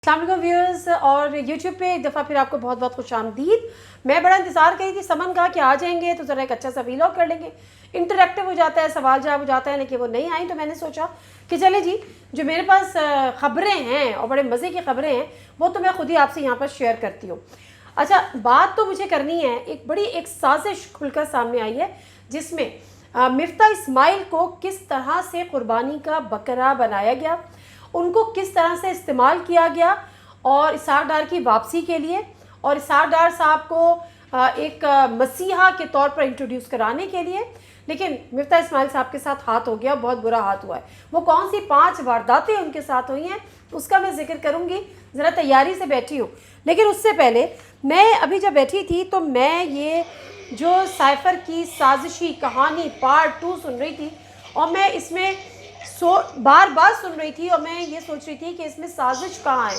अस्सलाम व्यूअर्स और यूट्यूब पे एक दफ़ा फिर आपको बहुत बहुत खुश आमदीद। मैं बड़ा इंतज़ार करी थी समन का कि आ जाएंगे तो ज़रा एक अच्छा सा वीलॉग कर लेंगे, इंटरेक्टिव हो जाता है, सवाल जवाब हो जाता है, लेकिन वो नहीं आई। तो मैंने सोचा कि चले जी, जो मेरे पास ख़बरें हैं और बड़े मज़े की ख़बरें हैं वो तो मैं ख़ुद ही आपसे यहाँ पर शेयर करती हूँ। अच्छा, बात तो मुझे करनी है, एक साजिश खुलकर सामने आई है जिसमें मिफ्ता इस्माइल को किस तरह से कुर्बानी का बकरा बनाया गया, उनको किस तरह से इस्तेमाल किया गया और इसहाक डार की वापसी के लिए और इसहाक डार साहब को एक मसीहा के तौर पर इंट्रोड्यूस कराने के लिए। लेकिन मिफ्ता इस्माइल साहब के साथ हाथ हो गया, बहुत बुरा हाथ हुआ है। वो कौन सी 5 वारदातें उनके साथ हुई हैं उसका मैं जिक्र करूँगी, ज़रा तैयारी से बैठी हूँ। लेकिन उससे पहले मैं अभी जब बैठी थी तो मैं ये जो साइफ़र की साजिशी कहानी पार्ट 2 सुन रही थी और मैं इसमें बार बार सुन रही थी और मैं ये सोच रही थी कि इसमें साजिश कहाँ है।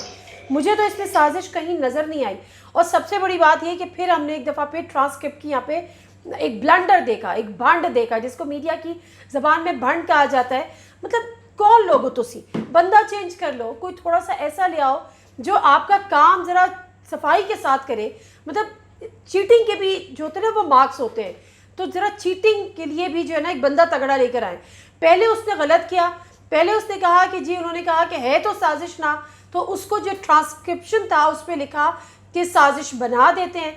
मुझे तो इसमें साजिश कहीं नज़र नहीं आई। और सबसे बड़ी बात ये कि फिर हमने एक दफ़ा फिर ट्रांसक्रिप्ट की यहाँ पे एक ब्लंडर देखा, एक भंड देखा, जिसको मीडिया की ज़बान में भंड कहा जाता है। मतलब कौन लोगो तुसी, बंदा चेंज कर लो, कोई थोड़ा सा ऐसा ले आओ जो आपका काम ज़रा सफाई के साथ करे। मतलब चीटिंग के भी जो होते हैं ना वो मार्क्स होते हैं, तो ज़रा चीटिंग के लिए भी जो है ना एक बंदा तगड़ा लेकर आए। पहले उसने गलत किया, पहले उसने कहा कि जी, उन्होंने कहा कि है तो साजिश ना, तो उसको जो ट्रांसक्रिप्शन था उस पर लिखा कि साजिश बना देते हैं।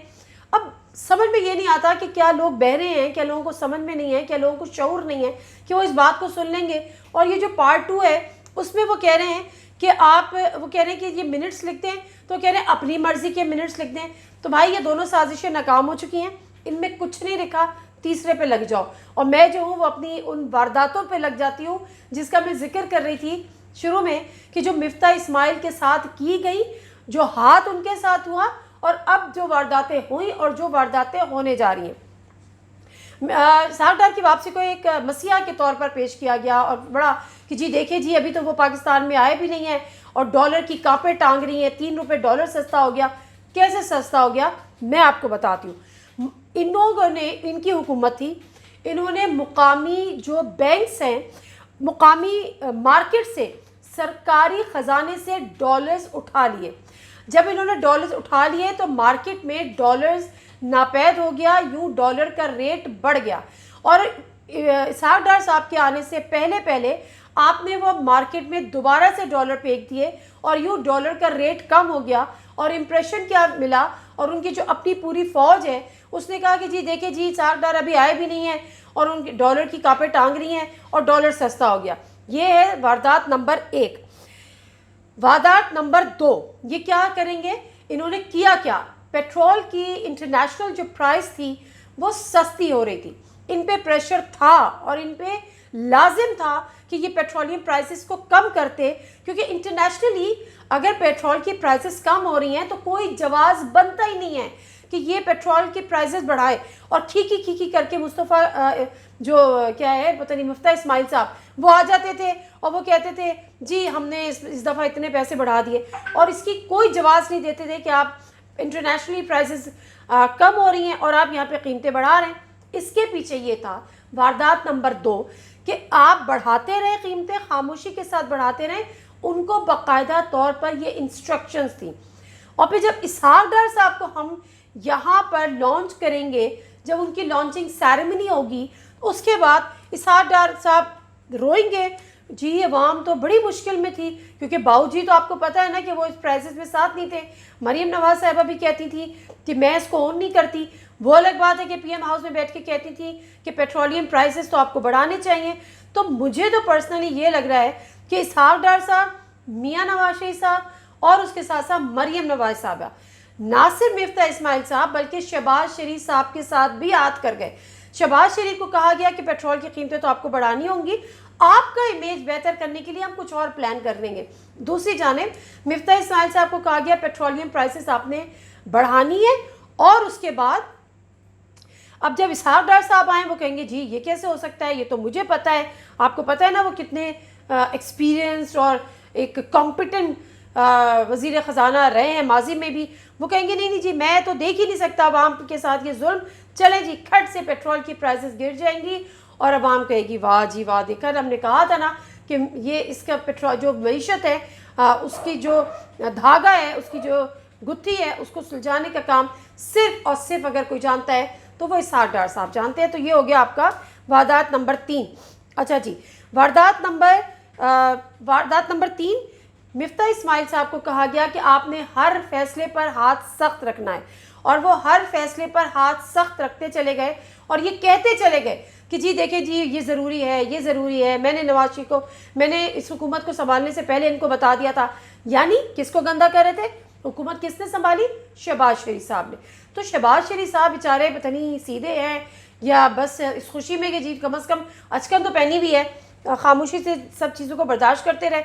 अब समझ में ये नहीं आता कि क्या लोग बहरे हैं, क्या लोगों को समझ में नहीं है, क्या लोगों को शऊर नहीं है कि वो इस बात को सुन लेंगे। और ये जो पार्ट 2 है उसमें वो कह रहे हैं कि वो कह रहे हैं कि ये मिनट्स लिखते हैं, तो कह रहे हैं अपनी मर्ज़ी के मिनट्स लिख दें। तो भाई ये दोनों साजिशें नाकाम हो चुकी हैं, इनमें कुछ नहीं लिखा, तीसरे पे लग जाओ। और मैं जो हूँ वो अपनी उन वारदातों पे लग जाती हूँ जिसका मैं जिक्र कर रही थी शुरू में, कि जो मिफ्ता इस्माइल के साथ की गई, जो हाथ उनके साथ हुआ और अब जो वारदातें हुई और जो वारदातें होने जा रही हैं। इसहाक डार की वापसी को एक मसीहा के तौर पर पेश किया गया और बड़ा कि जी देखिए जी, अभी तो वो पाकिस्तान में आए भी नहीं हैं और डॉलर की कांपे टांग रही हैं, 3 रुपये डॉलर सस्ता हो गया। कैसे सस्ता हो गया मैं आपको बताती हूँ। इन लोगों ने, इनकी हुकूमत थी, इन्होंने मुकामी जो बैंक्स हैं, मुकामी मार्केट से, सरकारी ख़जाने से डॉलर्स उठा लिए। जब इन्होंने डॉलर्स उठा लिए तो मार्केट में डॉलर्स नापैद हो गया, यूँ डॉलर का रेट बढ़ गया। और इसहाक डार साहब के आने से पहले पहले आपने वो मार्केट में दोबारा से डॉलर फेंक दिए और यूँ डॉलर का रेट कम हो गया। और इम्प्रेशन क्या मिला, और उनकी जो अपनी पूरी फ़ौज है उसने कहा कि जी देखिए जी, इसहाक डार अभी आए भी नहीं हैं और उनके डॉलर की कांपे टांग रही हैं और डॉलर सस्ता हो गया। ये है वारदात नंबर 1। वारदात नंबर 2, ये क्या करेंगे, इन्होंने किया क्या, पेट्रोल की इंटरनेशनल जो प्राइस थी वो सस्ती हो रही थी, इन पे प्रेशर था और इन पे लाजिम था कि ये पेट्रोलियम प्राइसेस को कम करते, क्योंकि इंटरनेशनली अगर पेट्रोल की प्राइसेस कम हो रही हैं तो कोई जवाज़ बनता ही नहीं है कि ये पेट्रोल की प्राइसेस बढ़ाए। और खीखी खीखी करके मुस्तफ़ा जो क्या है पता नहीं, मिफ्ता इस्माइल साहब, वो आ जाते थे और वो कहते थे जी हमने इस दफ़ा इतने पैसे बढ़ा दिए, और इसकी कोई जवाज़ नहीं देते थे कि आप इंटरनेशनली प्राइसेस कम हो रही हैं और आप यहाँ पे कीमतें बढ़ा रहे हैं। इसके पीछे ये था वारदात नंबर 2 कि आप बढ़ाते रहे कीमतें, खामोशी के साथ बढ़ाते रहे, उनको बाकायदा तौर पर ये इंस्ट्रक्शंस थी। और फिर जब इसहाक डार साहब को हम यहाँ पर लॉन्च करेंगे, जब उनकी लॉन्चिंग सेरेमनी होगी, उसके बाद इसहाक डार साहब रोएंगे जी, अवाम तो बड़ी मुश्किल में थी, क्योंकि बाऊजी तो आपको पता है ना कि वो इस प्राइसेस में साथ नहीं थे। मरीम नवाज साहिबा भी कहती थी कि मैं इसको ओन नहीं करती। वो अलग बात है कि पीएम हाउस में बैठ के कहती थी कि पेट्रोलियम प्राइसेस तो आपको बढ़ाने चाहिए। तो मुझे तो पर्सनली ये लग रहा है कि इसहाक डार साहब, मियाँ नवाज शरीफ साहब और उसके साथ साथ मरीम नवाज साहबा, ना सिर्फ मिफ्ता इस्माइल साहब बल्कि शहबाज शरीफ साहब के साथ भी हाथ कर गए। शहबाज शरीफ को कहा गया कि पेट्रोल की कीमतें तो आपको बढ़ानी होंगी, आपका इमेज बेहतर करने के लिए हम कुछ और प्लान कर लेंगे। दूसरी जानिब मिफ्ता इस्माइल साहब को कहा गया पेट्रोलियम प्राइसेस आपने बढ़ानी है, और उसके बाद अब जब इसहाक डार साहब आए वो कहेंगे जी ये कैसे हो सकता है, ये तो मुझे पता है। आपको पता है ना वो कितने एक्सपीरियंस्ड और एक कॉम्पिटेंट वज़ीर ख़जाना रहे हैं माजी में भी। वो कहेंगे नहीं नहीं जी, मैं तो देख ही नहीं सकता आवाम के साथ ये जुल्म। चले जी, खट से पेट्रोल की प्राइसेस गिर जाएंगी और आवाम कहेगी वाह जी वाह, देखकर हमने कहा था ना کہ یہ اس کا پیٹرول جو معیشت ہے اس کی جو دھاگا ہے، اس کی جو گتھی ہے، اس کو سلجھانے کا کام صرف اور صرف اگر کوئی جانتا ہے تو وہ اسحاق ڈار صاحب جانتے ہیں۔ تو یہ ہو گیا آپ کا واردات نمبر 3۔ اچھا جی، واردات نمبر 3، مفتاح اسماعیل صاحب کو کہا گیا کہ آپ نے ہر فیصلے پر ہاتھ سخت رکھنا ہے، اور وہ ہر فیصلے پر ہاتھ سخت رکھتے چلے گئے اور یہ کہتے چلے گئے کہ جی دیکھیں جی یہ ضروری ہے، یہ ضروری ہے، میں نے نواز شریف کو، میں نے اس حکومت کو سنبھالنے سے پہلے ان کو بتا دیا تھا۔ یعنی کس کو گندا کر رہے تھے؟ حکومت کس نے سنبھالی؟ شہباز شریف صاحب نے۔ تو شہباز شریف صاحب بیچارے پتہ نہیں سیدھے ہیں یا بس اس خوشی میں کہ جی کم از کم اچکن تو پہنی بھی ہے، خاموشی سے سب چیزوں کو برداشت کرتے رہے،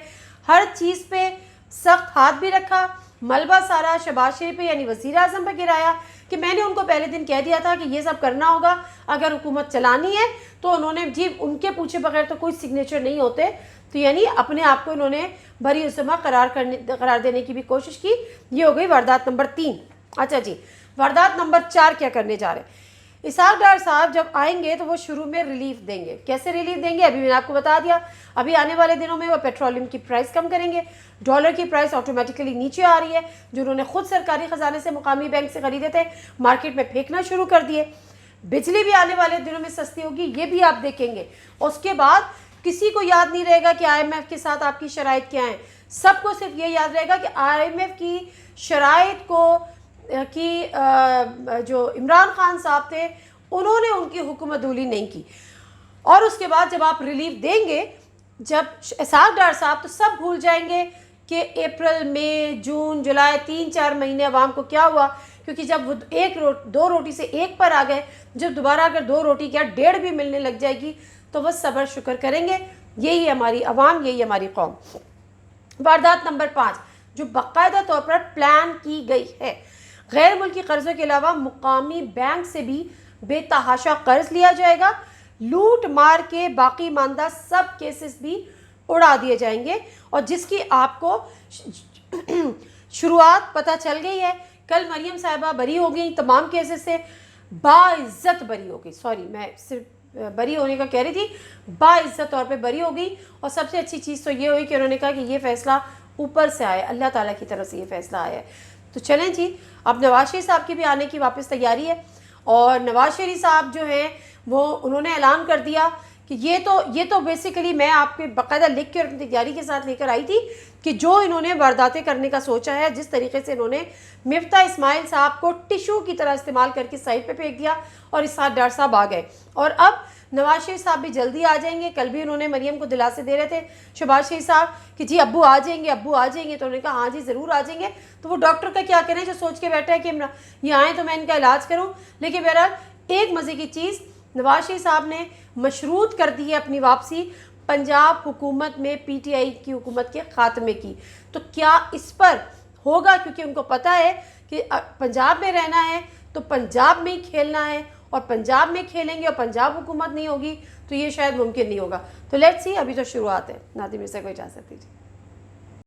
ہر چیز پہ سخت ہاتھ بھی رکھا، ملبہ سارا شہباز شریف پہ یعنی وزیر اعظم پہ گرایا کہ میں نے ان کو پہلے دن کہہ دیا تھا کہ یہ سب کرنا ہوگا اگر حکومت چلانی ہے۔ تو انہوں نے جی ان کے پوچھے بغیر تو کوئی سگنیچر نہیں ہوتے، تو یعنی اپنے آپ کو انہوں نے بری الزمہ قرار دینے کی بھی کوشش کی۔ یہ ہو گئی واردات نمبر 3۔ اچھا جی، واردات نمبر 4 کیا کرنے جا رہے ہیں؟ اسحاق ڈار صاحب جب آئیں گے تو وہ شروع میں ریلیف دیں گے۔ کیسے ریلیف دیں گے؟ ابھی میں نے آپ کو بتا دیا، ابھی آنے والے دنوں میں وہ پیٹرولیم کی پرائس کم کریں گے، ڈالر کی پرائس آٹومیٹکلی نیچے آ رہی ہے، جو انہوں نے خود سرکاری خزانے سے مقامی بینک سے خریدے تھے مارکیٹ میں پھینکنا شروع کر دیے۔ بجلی بھی آنے والے دنوں میں سستی ہوگی، یہ بھی آپ دیکھیں گے۔ اس کے بعد کسی کو یاد نہیں رہے گا کہ آئی ایم ایف کے ساتھ آپ کی شرائط کیا ہیں، سب کو صرف یہ یاد رہے گا کہ آئی ایم ایف کی شرائط کو کی جو عمران خان صاحب تھے انہوں نے ان کی حکومت دولی نہیں کی۔ اور اس کے بعد جب آپ ریلیف دیں گے، جب اسحاق ڈار صاحب، تو سب بھول جائیں گے کہ اپریل، مئی، جون، جولائی 3-4 مہینے عوام کو کیا ہوا، کیونکہ جب وہ 2 روٹی سے 1 پر آ گئے، جب دوبارہ اگر 2 روٹی کیا 1.5 بھی ملنے لگ جائے گی تو وہ صبر شکر کریں گے۔ یہی ہماری عوام، یہی ہماری قوم۔ واردات نمبر 5 جو باقاعدہ طور پر پلان کی گئی ہے، غیر ملکی قرضوں کے علاوہ مقامی بینک سے بھی بے تحاشا قرض لیا جائے گا، لوٹ مار کے باقی ماندہ سب کیسز بھی اڑا دیے جائیں گے، اور جس کی آپ کو شروعات پتہ چل گئی ہے۔ کل مریم صاحبہ بری ہو گئی تمام کیسز سے، باعزت بری ہو گئی، سوری میں صرف بری ہونے کا کہہ رہی تھی، باعزت طور پہ بری ہو گئی۔ اور سب سے اچھی چیز تو یہ ہوئی کہ انہوں نے کہا کہ یہ فیصلہ اوپر سے آیا، اللہ تعالیٰ کی طرف سے یہ فیصلہ آیا ہے۔ تو چلیں جی، اب نواز شریف صاحب کی بھی آنے کی واپس تیاری ہے، اور نواز شریف صاحب جو ہیں وہ انہوں نے اعلان کر دیا کہ یہ تو بیسیکلی میں آپ کے باقاعدہ لکھ کے اور اپنی تیاری کے ساتھ لے کر آئی تھی کہ جو انہوں نے وارداتیں کرنے کا سوچا ہے، جس طریقے سے انہوں نے مفتاح اسماعیل صاحب کو ٹیشو کی طرح استعمال کر کے سائڈ پہ پھینک دیا اور اسحاق ڈار صاحب آ گئے، اور اب نواز شریف صاحب بھی جلدی آ جائیں گے۔ کل بھی انہوں نے مریم کو دلاسے دے رہے تھے شہباز شریف صاحب کہ جی ابو آ جائیں گے، ابو آ جائیں گے، تو انہوں نے کہا ہاں جی ضرور آ جائیں گے۔ تو وہ ڈاکٹر کا کیا کریں جو سوچ کے بیٹھا ہے کہ یہ آئیں تو میں ان کا علاج کروں۔ لیکن بہرحال ایک مزے کی چیز، نواز شریف صاحب نے مشروط کر دی ہے اپنی واپسی پنجاب حکومت میں پی ٹی آئی کی حکومت کے خاتمے کی۔ تو کیا اس پر ہوگا؟ کیونکہ ان کو پتہ ہے کہ پنجاب میں رہنا ہے تو پنجاب میں ہی کھیلنا ہے، اور پنجاب میں کھیلیں گے اور پنجاب حکومت نہیں ہوگی تو یہ شاید ممکن نہیں ہوگا۔ تو لیٹس سی، ابھی تو شروعات ہے۔ ناظرین سے کوئی اجازت دیجیے۔